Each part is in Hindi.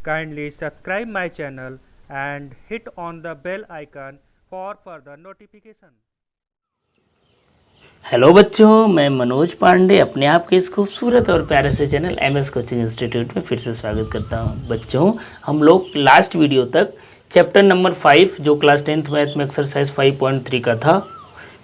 Kindly subscribe my channel and hit on the bell icon for further notification. Hello बच्चों, मैं मनोज पांडे अपने आप के इस खूबसूरत और प्यारे से चैनल एमएस कोचिंग इंस्टीट्यूट में फिर से स्वागत करता हूं। बच्चों, हम लोग लास्ट वीडियो तक चैप्टर नंबर 5 जो क्लास 10th मैथ में एक्सरसाइज 5.3 का था,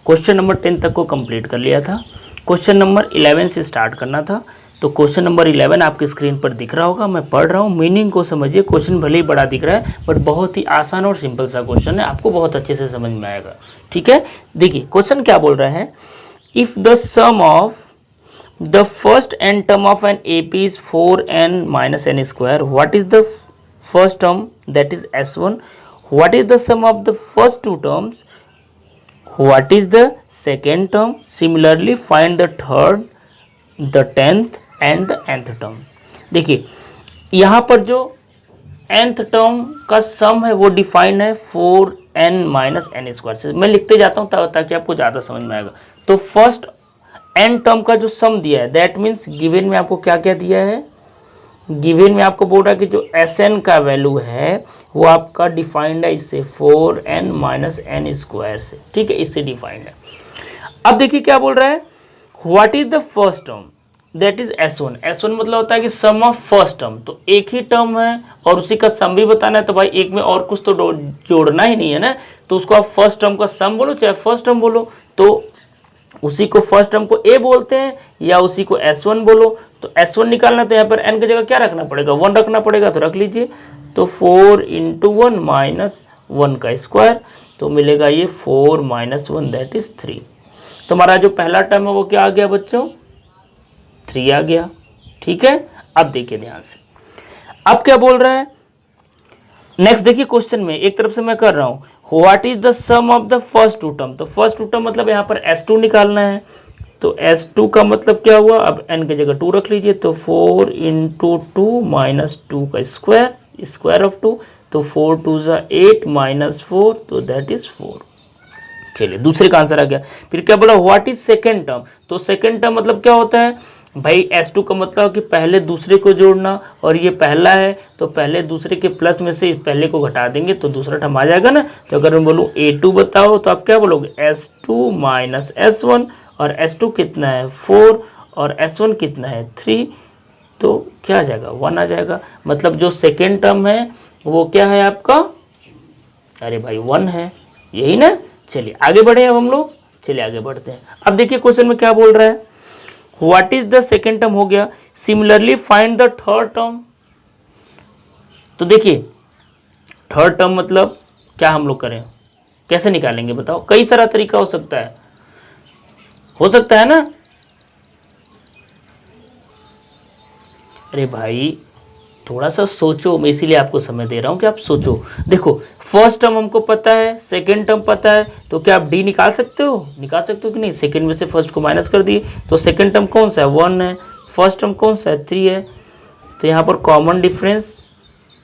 क्वेश्चन नंबर 10 तक को कंप्लीट कर लिया था। क्वेश्चन नंबर 11 से स्टार्ट करना था। तो क्वेश्चन नंबर 11 आपकी स्क्रीन पर दिख रहा होगा, मैं पढ़ रहा हूँ, मीनिंग को समझिए। क्वेश्चन भले ही बड़ा दिख रहा है बट बहुत ही आसान और सिंपल सा क्वेश्चन है, आपको बहुत अच्छे से समझ में आएगा। ठीक है, देखिए क्वेश्चन क्या बोल रहा है। If the sum of the first n term of an AP is 4n minus n square, what is the first term, that is S1? What is the sum of the first two terms? What is the second term? Similarly, find the third, the 10th and the nth term. देखिए यहाँ पर जो nth टर्म का सम है वो डिफाइंड है 4n माइनस एन स्क्वायर से। मैं लिखते जाता हूँ ताकि आपको ज़्यादा समझ में आएगा। तो फर्स्ट n टर्म का जो सम दिया है, दैट मीन्स गिवन में आपको क्या क्या दिया है। गिवन में आपको बोल रहा है कि जो Sn का वैल्यू है वो आपका डिफाइंड है इससे 4n माइनस एन स्क्वायर से। ठीक है, इससे डिफाइंड है। अब देखिए क्या बोल रहा है, what is the first term, that is S1। S1 मतलब होता है कि सम ऑफ फर्स्ट टर्म। तो एक ही टर्म है और उसी का सम भी बताना है, तो भाई एक में और कुछ तो जोड़ना ही नहीं है ना। तो उसको आप फर्स्ट टर्म का सम बोलो चाहे फर्स्ट टर्म बोलो, तो उसी को फर्स्ट टर्म को A बोलते हैं या उसी को S1 बोलो। तो S1 निकालना तो यहाँ पर n की जगह क्या रखना पड़ेगा, 1 रखना पड़ेगा। तो रख लीजिए, तो 4 × 1 माइनस 1 का स्क्वायर, तो मिलेगा ये 4 माइनस 1 दैट इज 3। तो हमारा जो पहला टर्म है वो क्या आ गया बच्चों, 3 आ गया। ठीक है, अब देखिए ध्यान से, अब क्या बोल रहा है। नेक्स्ट देखिए क्वेश्चन में एक तरफ से मैं कर रहा हूँ, what is the sum of the first two term. तो फर्स्ट टू टर्म मतलब यहाँ पर S2 निकालना है। तो S2 का मतलब क्या हुआ, अब n की जगह 2 रख लीजिए। तो 4 × 2 माइनस 2 का स्क्वायर, स्क्वायर ऑफ 2, तो 4 2 = 8 माइनस 4, तो दैट इज 4। चलिए दूसरे का आंसर आ गया। फिर क्या बोला, व्हाट इज सेकेंड टर्म। तो सेकेंड टर्म मतलब क्या होता है भाई, S2 का मतलब कि पहले दूसरे को जोड़ना, और ये पहला है तो पहले दूसरे के प्लस में से इस पहले को घटा देंगे तो दूसरा टर्म आ जाएगा ना। तो अगर मैं बोलूँ A2 बताओ तो आप क्या बोलोगे, S2 माइनस S1, और S2 कितना है 4 और S1 कितना है 3, तो क्या आ जाएगा 1 आ जाएगा। मतलब जो सेकेंड टर्म है वो क्या है आपका, अरे भाई 1 है, यही ना। चलिए आगे बढ़े अब हम लोग, चलिए आगे बढ़ते हैं। अब देखिए क्वेश्चन में क्या बोल रहा है, what is the second term हो गया। Similarly find the third term. तो देखिए थर्ड टर्म मतलब क्या हम लोग करें, कैसे निकालेंगे बताओ। कई सारा तरीका हो सकता है ना। अरे भाई थोड़ा सा सोचो, मैं इसीलिए आपको समय दे रहा हूं कि आप सोचो। देखो फर्स्ट टर्म हमको पता है, सेकेंड टर्म पता है, तो क्या आप डी निकाल सकते हो कि नहीं। सेकेंड में से फर्स्ट को माइनस कर दिए, तो सेकेंड टर्म कौन सा है 1 है, फर्स्ट टर्म कौन सा है 3 है। तो यहाँ पर कॉमन डिफरेंस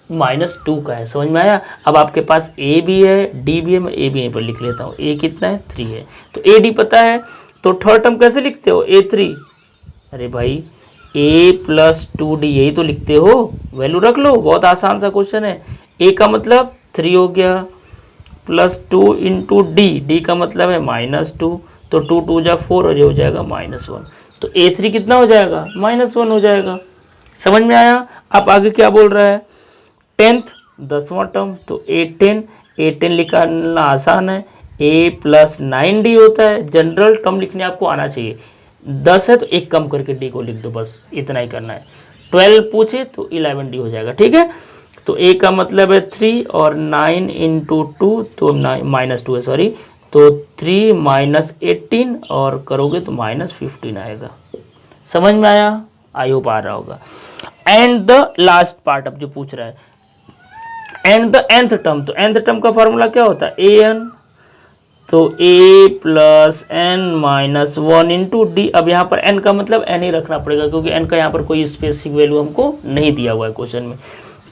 -2 का है। समझ में आया। अब आपके पास ए भी है डी भी है, मैं ए भी यहीं पर लिख लेता हूँ। ए कितना है 3 है, तो ए डी पता है। तो थर्ड टर्म कैसे लिखते हो, A3। अरे भाई A + 2D यही तो लिखते हो, वैल्यू रख लो, बहुत आसान सा क्वेश्चन है। A का मतलब 3 हो गया, +2 × D, D का मतलब है -2, तो 2 2 = 4 और ये हो जाएगा -1। तो A3 कितना हो जाएगा, -1 हो जाएगा। समझ में आया। अब आगे क्या बोल रहा है, 10th 10वां टर्म, तो A10 लिखना आसान है। A + 9D होता है, जनरल टर्म लिखने आपको आना चाहिए। 10 है तो एक कम करके डी को लिख दो, बस इतना ही करना है। 12 पूछे तो 11D हो जाएगा। ठीक है, तो ए का मतलब है 3 और 9 × 2 तो -2 है, सॉरी, तो 3 - 18 और करोगे तो -15 आएगा। समझ में आया, आई होप आ रहा होगा। एंड द लास्ट पार्ट अब जो पूछ रहा है, एंड द nth टर्म। तो nth टर्म का फॉर्मूला क्या होता है, an, तो A + n - 1 × D। अब यहाँ पर n का मतलब n ही रखना पड़ेगा क्योंकि n का यहाँ पर कोई स्पेसिफिक वैल्यू हमको नहीं दिया हुआ है क्वेश्चन में।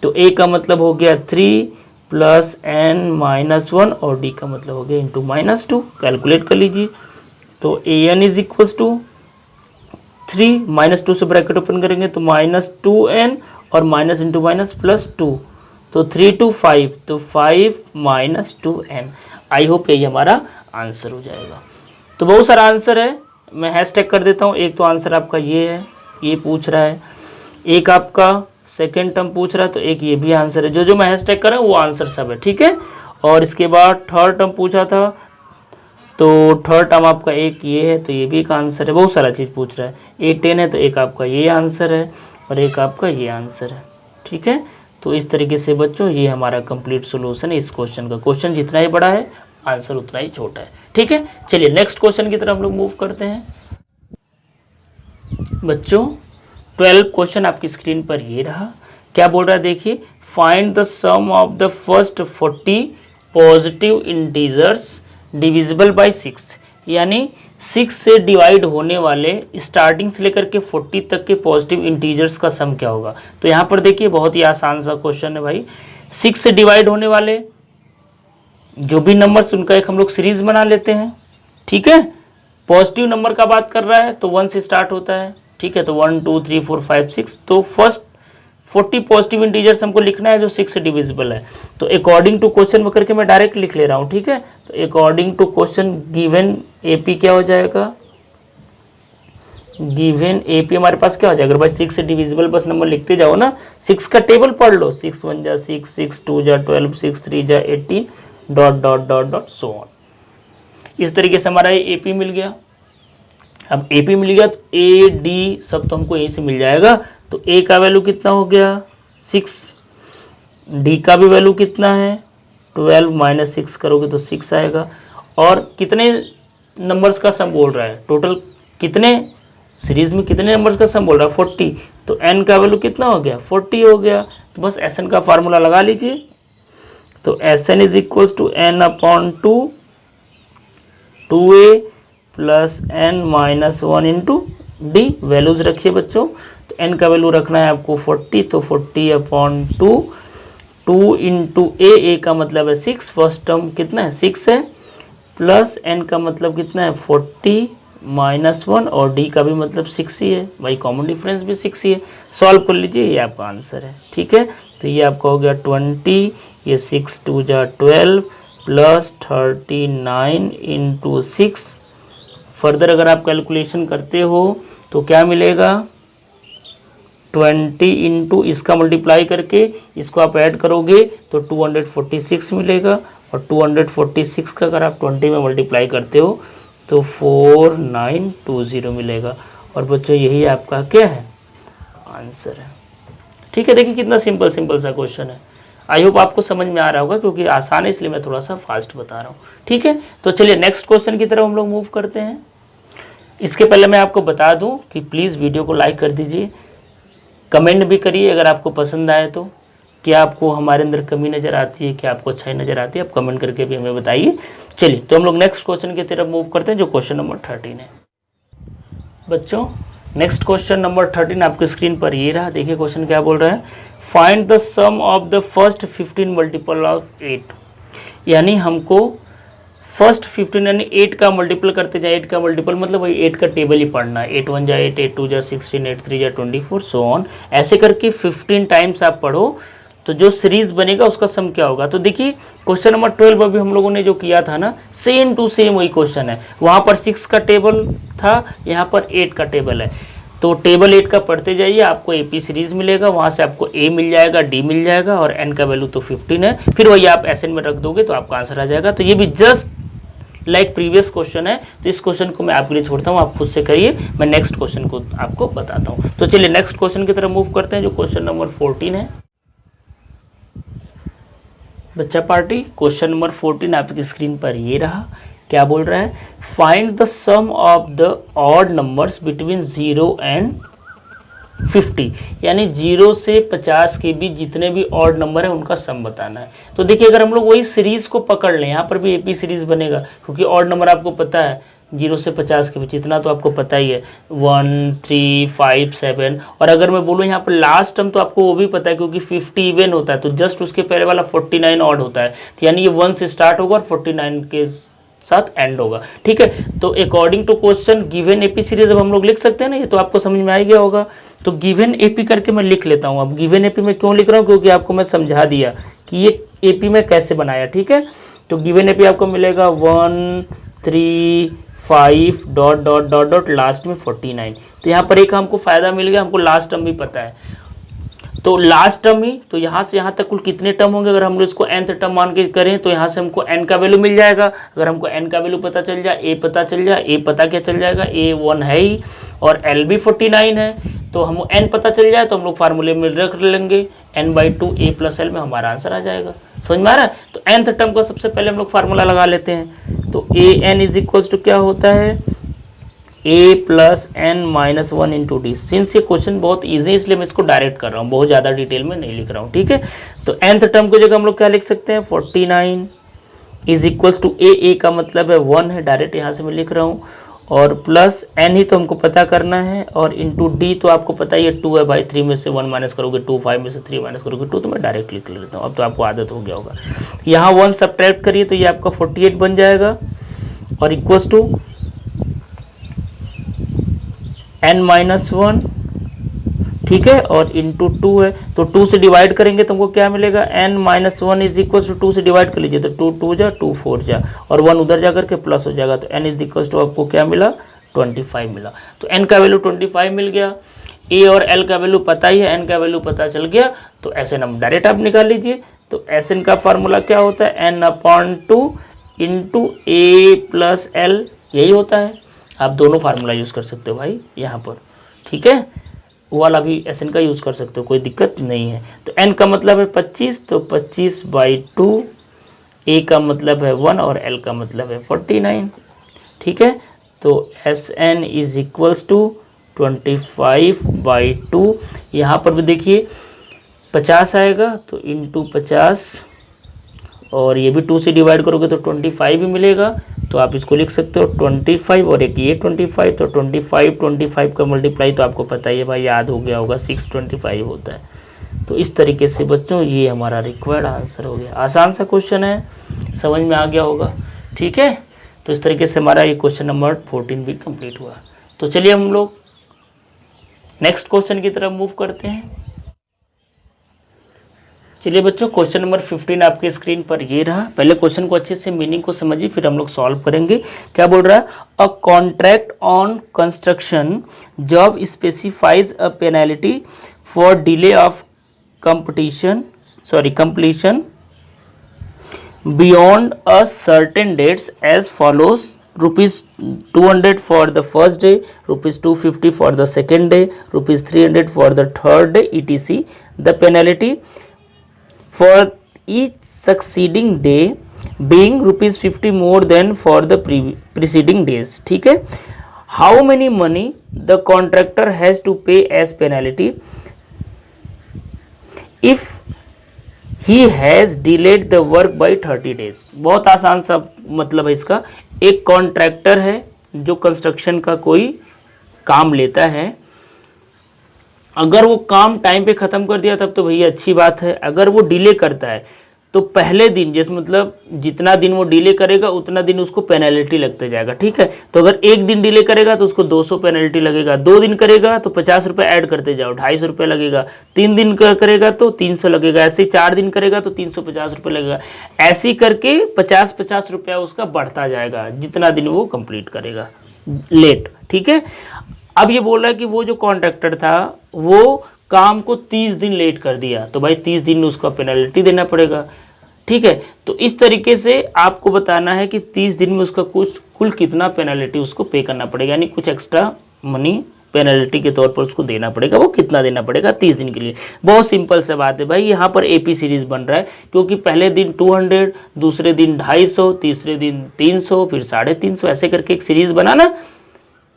तो A का मतलब हो गया 3 + n - 1 और D का मतलब हो गया × -2। कैलकुलेट कर लीजिए, तो an = 3, -2 से ब्रैकेट ओपन करेंगे तो -2n और माइनस इंटू माइनस प्लस 2, तो 3 to 5, तो 5 माइनस 2n। आई होप यही हमारा आंसर हो जाएगा। तो बहुत सारा आंसर है, मैं हैशटैग कर देता हूँ। एक तो आंसर आपका ये है, ये पूछ रहा है, एक आपका सेकेंड टर्म पूछ रहा है, तो एक ये भी आंसर है। जो मैं हैशटैग कर रहा हूँ वो आंसर सब है, ठीक है। और इसके बाद थर्ड टर्म पूछा था, तो थर्ड टर्म आपका एक ये है, तो ये भी एक आंसर है। बहुत सारा चीज़ पूछ रहा है। 8 10 है, तो एक आपका ये आंसर है और एक आपका ये आंसर है, ठीक है। तो इस तरीके से बच्चों ये हमारा कंप्लीट सोल्यूशन है इस क्वेश्चन का। क्वेश्चन जितना ही बड़ा है आंसर उतना ही छोटा है, ठीक है। चलिए नेक्स्ट क्वेश्चन की तरफ हम लोग मूव करते हैं। बच्चों 12 क्वेश्चन आपकी स्क्रीन पर ये रहा। क्या बोल रहा है देखिए, find the sum of the first 40 positive integers divisible by 6, यानी 6 से डिवाइड होने वाले स्टार्टिंग से लेकर के 40 तक के पॉजिटिव इंटीजर्स का सम क्या होगा। तो यहाँ पर देखिए बहुत ही आसान सा क्वेश्चन है भाई। 6 से डिवाइड होने वाले जो भी नंबर्स उनका एक हम लोग सीरीज बना लेते हैं, ठीक है। पॉजिटिव नंबर का बात कर रहा है तो 1 से स्टार्ट होता है, ठीक है। तो 1 2 3 4 5 6, तो फर्स्ट 40 पॉजिटिव इंटीजर्स हमको लिखना है जो 6 से डिविजिबल है। तो अकॉर्डिंग टू क्वेश्चन में करके मैं डायरेक्ट लिख ले रहा हूँ, ठीक है। तो according to question given AP क्या हो जाएगा, गिवन एपी हमारे पास क्या हो जाएगा। अगर भाई 6 से डिविजिबल बस नंबर लिखते जाओ ना, 6 का टेबल पढ़ लो, 6 1 जा 6, 6 2 जा 12, 6 3 जा 18, dot dot dot dot so on. इस तरीके से हमारा ये एपी मिल गया। अब एपी मिल गया तो ए डी सब तो हमको यहीं से मिल जाएगा। तो ए का वैल्यू कितना हो गया 6, डी का भी वैल्यू कितना है 12, माइनस 6 करोगे तो 6 आएगा। और कितने नंबर्स का सम बोल रहा है, टोटल कितने सीरीज में कितने नंबर्स का सम बोल रहा है 40, तो एन का वैल्यू कितना हो गया 40 हो गया। तो बस एस एन का फार्मूला लगा लीजिए। तो S N is equal to N upon 2a plus N minus 1 into D. Values रखिए बच्चों। तो एन का वैल्यू रखना है आपको 40, तो 40 अपॉन 2 इंटू ए का मतलब है 6, फर्स्ट टर्म कितना है 6 है, प्लस एन का मतलब कितना है 40 माइनस 1, और डी का भी मतलब 6 ही है भाई, कॉमन डिफरेंस भी 6 ही है। सॉल्व कर लीजिए, ये आपका आंसर है, ठीक है। तो ये आपका हो गया 20, ये 6 2 जा 12 प्लस 39 इंटू 6। फर्दर अगर आप कैलकुलेशन करते हो तो क्या मिलेगा 20 इंटू इसका मल्टीप्लाई करके इसको आप ऐड करोगे तो 246 मिलेगा, और 246 का अगर आप 20 में मल्टीप्लाई करते हो तो 4920 मिलेगा। और बच्चों यही आपका क्या है आंसर है, ठीक है। देखिए कितना सिंपल सा क्वेश्चन है। आई होप आपको समझ में आ रहा होगा, क्योंकि आसान है इसलिए मैं थोड़ा सा फास्ट बता रहा हूँ, ठीक है। तो चलिए नेक्स्ट क्वेश्चन की तरफ हम लोग मूव करते हैं। इसके पहले मैं आपको बता दूं कि प्लीज़ वीडियो को लाइक कर दीजिए, कमेंट भी करिए अगर आपको पसंद आए तो। क्या आपको हमारे अंदर कमी नज़र आती है, क्या आपको अच्छाई नज़र आती है, आप कमेंट करके भी हमें बताइए। चलिए तो हम लोग नेक्स्ट क्वेश्चन की तरफ मूव करते हैं जो क्वेश्चन नंबर 13 है। बच्चों नेक्स्ट क्वेश्चन नंबर 13 आपकी स्क्रीन पर ये रहा। देखिए क्वेश्चन क्या बोल रहा है, find the sum of the first 15 multiple of 8, यानी हमको फर्स्ट 15 यानी 8 का मल्टीपल करते जाए। 8 का मल्टीपल मतलब वही 8 का टेबल ही पढ़ना है। 8 1 जा 8, 8 2 जा 16, 8 3 जा 24, सो ऑन। ऐसे करके 15 टाइम्स आप पढ़ो तो जो सीरीज बनेगा उसका सम क्या होगा। तो देखिए क्वेश्चन नंबर 12 अभी हम लोगों ने जो किया था ना, सेम टू सेम वही क्वेश्चन है। वहाँ पर 6 का टेबल था, यहाँ पर 8 का टेबल है। तो टेबल 8 का पढ़ते जाइए, आपको एपी सीरीज मिलेगा, वहाँ से आपको ए मिल जाएगा, डी मिल जाएगा, और एन का वैल्यू तो 15 है। फिर वही आप एस एन में रख दोगे तो आपका आंसर आ जाएगा। तो ये भी जस्ट लाइक प्रीवियस क्वेश्चन है। तो इस क्वेश्चन को मैं आपके लिए छोड़ता हूँ, आप खुद से करिए, मैं नेक्स्ट क्वेश्चन को आपको बताता हूँ। तो चलिए नेक्स्ट क्वेश्चन की तरफ मूव करते हैं जो क्वेश्चन नंबर 14 है। बच्चा पार्टी क्वेश्चन नंबर 14 आपकी स्क्रीन पर ये रहा। क्या बोल रहा है, find the sum of the odd numbers between 0 and 50, यानी 0 से 50 के बीच जितने भी ऑड नंबर है उनका सम बताना है। तो देखिए अगर हम लोग वही सीरीज को पकड़ लें, यहाँ पर भी एपी सीरीज बनेगा, क्योंकि ऑड नंबर आपको पता है 0 से 50 के बीच, इतना तो आपको पता ही है 1 3 5 7। और अगर मैं बोलूँ यहाँ पर लास्ट टर्म तो आपको वो भी पता है, क्योंकि 50 इवन होता है, तो जस्ट उसके पहले वाला 49 ऑड होता है। तो यानी ये 1 से स्टार्ट होगा और 49 के साथ एंड होगा। ठीक है, तो according to question given AP series अब हम लोग लिख सकते हैं ना, ये तो आपको समझ में आ गया होगा। तो गिवन एपी करके मैं लिख लेता हूँ। अब गिवन एपी में क्यों लिख रहा हूँ, क्योंकि आपको मैं समझा दिया कि ये एपी में कैसे बनाया। ठीक है, तो गिवन एपी आपको मिलेगा 1 3 5 dot dot dot dot last में 49। तो यहाँ पर एक हमको फायदा मिल गया, हमको लास्ट टर्म भी पता है, तो लास्ट टर्म ही, तो यहाँ से यहाँ तक कुल कितने टर्म होंगे, अगर हम लोग इसको nth टर्म मान के करें तो यहाँ से हमको n का वैल्यू मिल जाएगा। अगर हमको n का वैल्यू पता चल जाए, a पता चल जाए, a पता क्या चल जाएगा, a 1 है ही और l भी 49 है, तो हम n पता चल जाए तो हम लोग फार्मूले में रख लेंगे n/2 a प्लस l में हमारा आंसर आ जाएगा। समझ में आ रहा है। तो nth टर्म का सबसे पहले हम लोग फार्मूला लगा लेते हैं। तो a n is equals to क्या होता है, a plus n minus 1 into D. Since ये क्वेश्चन बहुत इजी, इसलिए मैं इसको डायरेक्ट कर रहा हूँ, बहुत ज़्यादा डिटेल में नहीं लिख रहा हूँ। ठीक है, तो nth टर्म की जगह हम लोग क्या लिख सकते हैं, 49 इज इक्वल्स टू a का मतलब है 1 है, डायरेक्ट यहाँ से मैं लिख रहा हूँ, और प्लस n ही तो हमको पता करना है, और इंटू डी तो आपको पता ही है 2 है भाई, 3 में से 1 माइनस करोगे 2, 5 में से 3 माइनस करोगे 2, तो मैं डायरेक्ट लिख लेता हूँ। अब तो आपको आदत हो गया होगा। यहाँ 1 सब्ट्रैक्ट करिए तो ये आपका 48 बन जाएगा, और इक्वल्स टू n-1, ठीक है, और इंटू 2 है, तो 2 से डिवाइड करेंगे तो हमको क्या मिलेगा, n-1 इज इक्वल टू 2 से डिवाइड कर लीजिए तो 2 2 जा 2 4 जा, और 1 उधर जा करके प्लस हो जाएगा, तो n इज इक्वल टू आपको क्या मिला, 25 मिला। तो n का वैल्यू 25 मिल गया, a और l का वैल्यू पता ही है, n का वैल्यू पता चल गया, तो Sn हम डायरेक्ट आप निकाल लीजिए। तो Sn का फार्मूला क्या होता है, n/2 into a plus l, यही होता है। आप दोनों फार्मूला यूज़ कर सकते हो भाई यहाँ पर। ठीक है, वो वाला भी Sn का यूज़ कर सकते हो, कोई दिक्कत नहीं है। तो n का मतलब है 25, तो 25/2, a का मतलब है 1 और l का मतलब है 49। ठीक है, तो Sn इज इक्वल्स टू 25/2। यहाँ पर भी देखिए 50 आएगा, तो इंटू 50, और ये भी 2 से डिवाइड करोगे तो 25 ही मिलेगा, तो आप इसको लिख सकते हो 25, और एक ये 25, तो 25 का मल्टीप्लाई तो आपको पता ही है भाई, याद हो गया होगा, 625 होता है। तो इस तरीके से बच्चों ये हमारा रिक्वायर्ड आंसर हो गया। आसान सा क्वेश्चन है, समझ में आ गया होगा। ठीक है, तो इस तरीके से हमारा ये क्वेश्चन नंबर 14 भी कंप्लीट हुआ। तो चलिए हम लोग नेक्स्ट क्वेश्चन की तरफ मूव करते हैं। चलिए बच्चों, क्वेश्चन नंबर 15 आपके स्क्रीन पर ये रहा। पहले क्वेश्चन को अच्छे से मीनिंग को समझिए, फिर हम लोग सॉल्व करेंगे। क्या बोल रहा है, a contract on construction job specifies a penalty for delay of completion beyond a certain dates as follows, ₹200 for the first day, ₹250 for the second day, ₹300 for the third day, etc. The penalty for each succeeding day being ₹50 more than for the preceding days. ठीक है, how many money the contractor has to pay as penalty if he has delayed the work by 30 days. बहुत आसान सा मतलब है इसका। एक कॉन्ट्रैक्टर है जो कंस्ट्रक्शन का कोई काम लेता है, अगर वो काम टाइम पे ख़त्म कर दिया तब तो भैया अच्छी बात है। अगर वो डिले करता है तो पहले दिन, जैसे मतलब जितना दिन वो डिले करेगा उतना दिन उसको पेनल्टी लगते जाएगा। ठीक है, तो अगर एक दिन डिले करेगा तो उसको 200 पेनल्टी लगेगा, 2 दिन करेगा तो 50 रुपये ऐड करते जाओ, 250 रुपये लगेगा, 3 दिन करेगा तो 300 लगेगा, ऐसे 4 दिन करेगा तो 350 रुपये लगेगा, ऐसे करके 50-50 रुपया उसका बढ़ता जाएगा जितना दिन वो कंप्लीट करेगा लेट। ठीक है, अब ये बोल रहा है कि वो जो कॉन्ट्रैक्टर था वो काम को 30 दिन लेट कर दिया, तो भाई 30 दिन उसका पेनल्टी देना पड़ेगा। ठीक है, तो इस तरीके से आपको बताना है कि 30 दिन में उसका कुल कितना पेनल्टी उसको पे करना पड़ेगा, यानी कुछ एक्स्ट्रा मनी पेनल्टी के तौर पर उसको देना पड़ेगा। वो कितना देना पड़ेगा 30 दिन के लिए। बहुत सिंपल सा बात है भाई, यहाँ पर एपी सीरीज बन रहा है, क्योंकि पहले दिन 200, दूसरे दिन 250, तीसरे दिन 300, फिर 350, ऐसे करके एक सीरीज बनाना,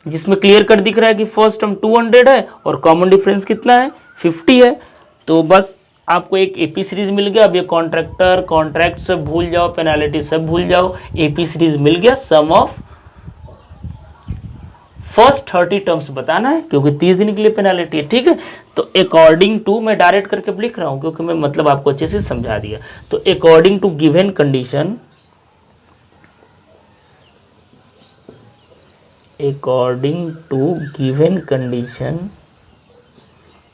जिसमें क्लियर कट दिख रहा है कि फर्स्ट टर्म 200 है और कॉमन डिफरेंस कितना है, 50 है। तो बस आपको एक एपी सीरीज मिल गया। अब ये कॉन्ट्रैक्ट सब भूल जाओ, पेनाल्टी सब भूल जाओ, एपी सीरीज मिल गया। सम ऑफ फर्स्ट 30 टर्म्स बताना है, क्योंकि 30 दिन के लिए पेनाल्टी है। ठीक है, तो अकॉर्डिंग टू, मैं डायरेक्ट करके लिख रहा हूं क्योंकि मैं मतलब आपको अच्छे से समझा दिया। तो according to given condition, according to given condition,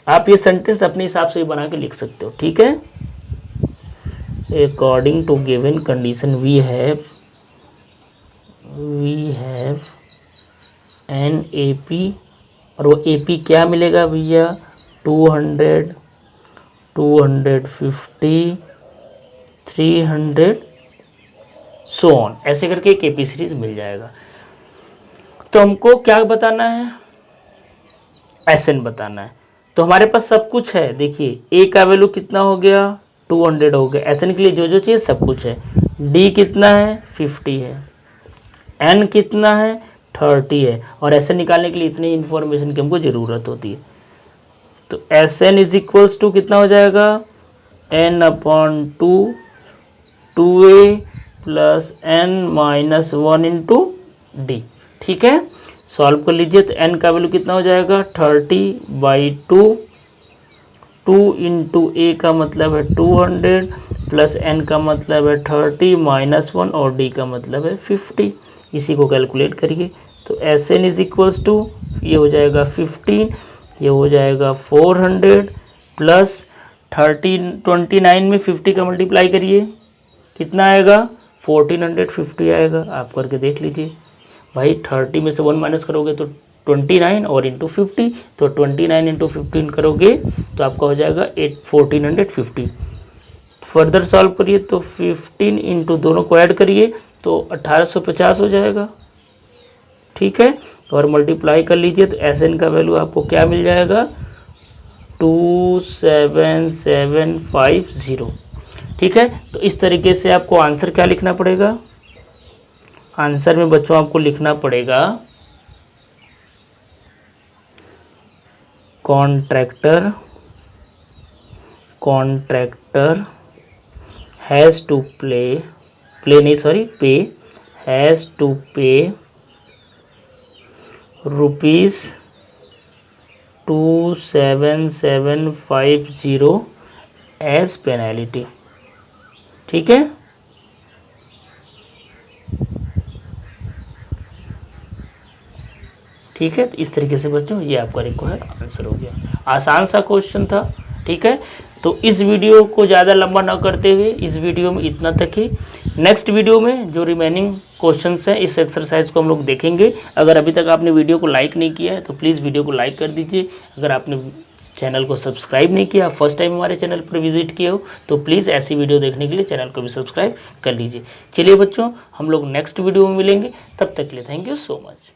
आप ये सेंटेंस अपने हिसाब से भी बना के लिख सकते हो, ठीक है। According to given condition we have an A P, और वो ए पी क्या मिलेगा भैया, 200, 250, 300 सो ऑन, ऐसे करके एक एपी सीरीज मिल जाएगा। तो हमको क्या बताना है, एसएन बताना है। तो हमारे पास सब कुछ है, देखिए ए का वैल्यू कितना हो गया, 200 हो गया, एसएन के लिए जो जो चाहिए सब कुछ है। डी कितना है, 50 है। एन कितना है, 30 है। और एसएन निकालने के लिए इतनी इंफॉर्मेशन की हमको ज़रूरत होती है। तो एसएन इज इक्वल्स टू कितना हो जाएगा, n/2 2a plus n-1 into D, ठीक है। सॉल्व कर लीजिए तो n का वैल्यू कितना हो जाएगा, 30/2, 2 इंटू ए का मतलब है 200 प्लस n का मतलब है 30 -1 और d का मतलब है 50। इसी को कैलकुलेट करिए तो Sn इज इक्वल्स टू, ये हो जाएगा 15, ये हो जाएगा 400 प्लस 29 में 50 का मल्टीप्लाई करिए कितना आएगा, 1450 आएगा। आप करके देख लीजिए भाई, 30 में से 1 माइनस करोगे तो 29 और इंटू 50, तो 29 इंटू 15 करोगे तो आपका हो जाएगा 1450। फर्दर सॉल्व करिए तो 15 इंटू दोनों को ऐड करिए तो 1850 हो जाएगा, ठीक है। और मल्टीप्लाई कर लीजिए तो Sn का वैल्यू आपको क्या मिल जाएगा, 27750, ठीक है। तो इस तरीके से आपको आंसर क्या लिखना पड़ेगा, आंसर में बच्चों आपको लिखना पड़ेगा कॉन्ट्रैक्टर हैज़ टू पे हैज़ टू पे ₹27750 एज पेनल्टी, ठीक है। ठीक है, तो इस तरीके से बच्चों ये आपका रिक्वायर्ड आंसर हो गया। आसान सा क्वेश्चन था, ठीक है। तो इस वीडियो को ज़्यादा लंबा ना करते हुए इस वीडियो में इतना तक ही। नेक्स्ट वीडियो में जो रिमेनिंग क्वेश्चंस हैं इस एक्सरसाइज को हम लोग देखेंगे। अगर अभी तक आपने वीडियो को लाइक नहीं किया है तो प्लीज़ वीडियो को लाइक कर दीजिए। अगर आपने चैनल को सब्सक्राइब नहीं किया, फर्स्ट टाइम हमारे चैनल पर विजिट किए हो तो प्लीज़ ऐसी वीडियो देखने के लिए चैनल को भी सब्सक्राइब कर लीजिए। चलिए बच्चों, हम लोग नेक्स्ट वीडियो में मिलेंगे, तब तक के लिए थैंक यू सो मच।